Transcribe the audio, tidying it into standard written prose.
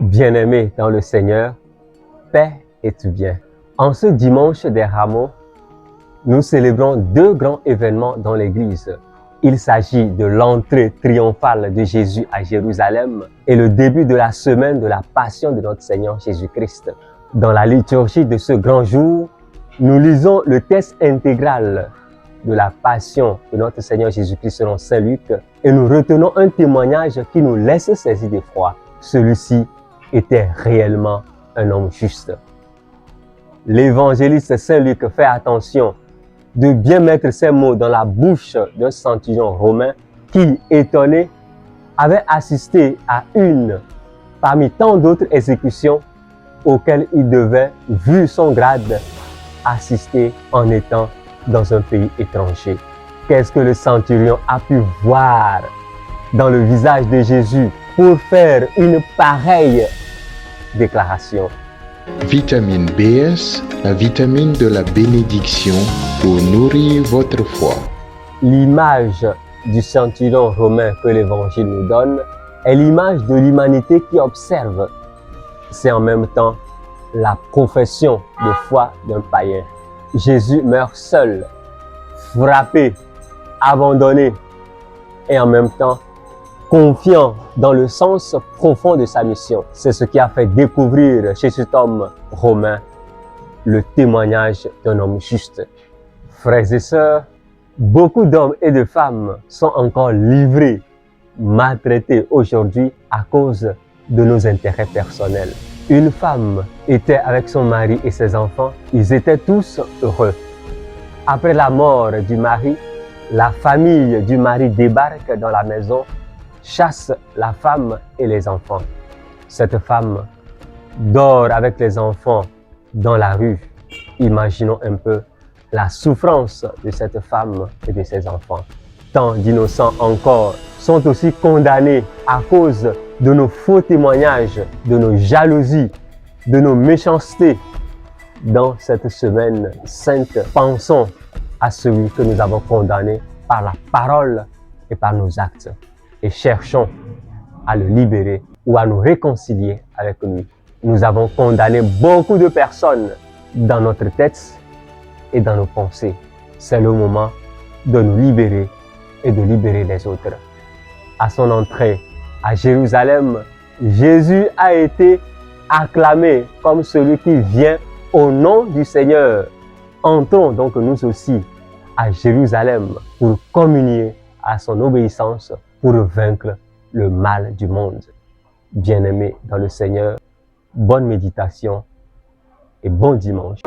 Bien-aimés dans le Seigneur, paix et tout bien. En ce dimanche des Rameaux, nous célébrons deux grands événements dans l'Église. Il s'agit de l'entrée triomphale de Jésus à Jérusalem et le début de la semaine de la Passion de notre Seigneur Jésus-Christ. Dans la liturgie de ce grand jour, nous lisons le texte intégral de la Passion de notre Seigneur Jésus-Christ selon Saint Luc et nous retenons un témoignage qui nous laisse saisir d'effroi. Celui-ci était réellement un homme juste. L'évangéliste Saint Luc fait attention de bien mettre ces mots dans la bouche d'un centurion romain qui, étonné, avait assisté à une parmi tant d'autres exécutions auxquelles il devait, vu son grade, assister en étant dans un pays étranger. Qu'est-ce que le centurion a pu voir dans le visage de Jésus pour faire une pareille déclaration? Vitamine BS, la vitamine de la bénédiction pour nourrir votre foi. L'image du centurion romain que l'Évangile nous donne est l'image de l'humanité qui observe. C'est en même temps la profession de foi d'un païen. Jésus meurt seul, frappé, abandonné et en même temps confiant dans le sens profond de sa mission. C'est ce qui a fait découvrir chez cet homme romain le témoignage d'un homme juste. Frères et sœurs, beaucoup d'hommes et de femmes sont encore livrés, maltraités aujourd'hui à cause de nos intérêts personnels. Une femme était avec son mari et ses enfants, ils étaient tous heureux. Après la mort du mari, la famille du mari débarque dans la maison, chasse la femme et les enfants. Cette femme dort avec les enfants dans la rue. Imaginons un peu la souffrance de cette femme et de ses enfants. Tant d'innocents encore sont aussi condamnés à cause de nos faux témoignages, de nos jalousies, de nos méchancetés. Dans cette semaine sainte, pensons à celui que nous avons condamné par la parole et par nos actes et cherchons à le libérer ou à nous réconcilier avec lui. Nous avons condamné beaucoup de personnes dans notre tête et dans nos pensées. C'est le moment de nous libérer et de libérer les autres. À son entrée à Jérusalem, Jésus a été acclamé comme celui qui vient au nom du Seigneur. Entrons donc nous aussi à Jérusalem pour communier à son obéissance pour vaincre le mal du monde. Bien-aimés dans le Seigneur, bonne méditation et bon dimanche.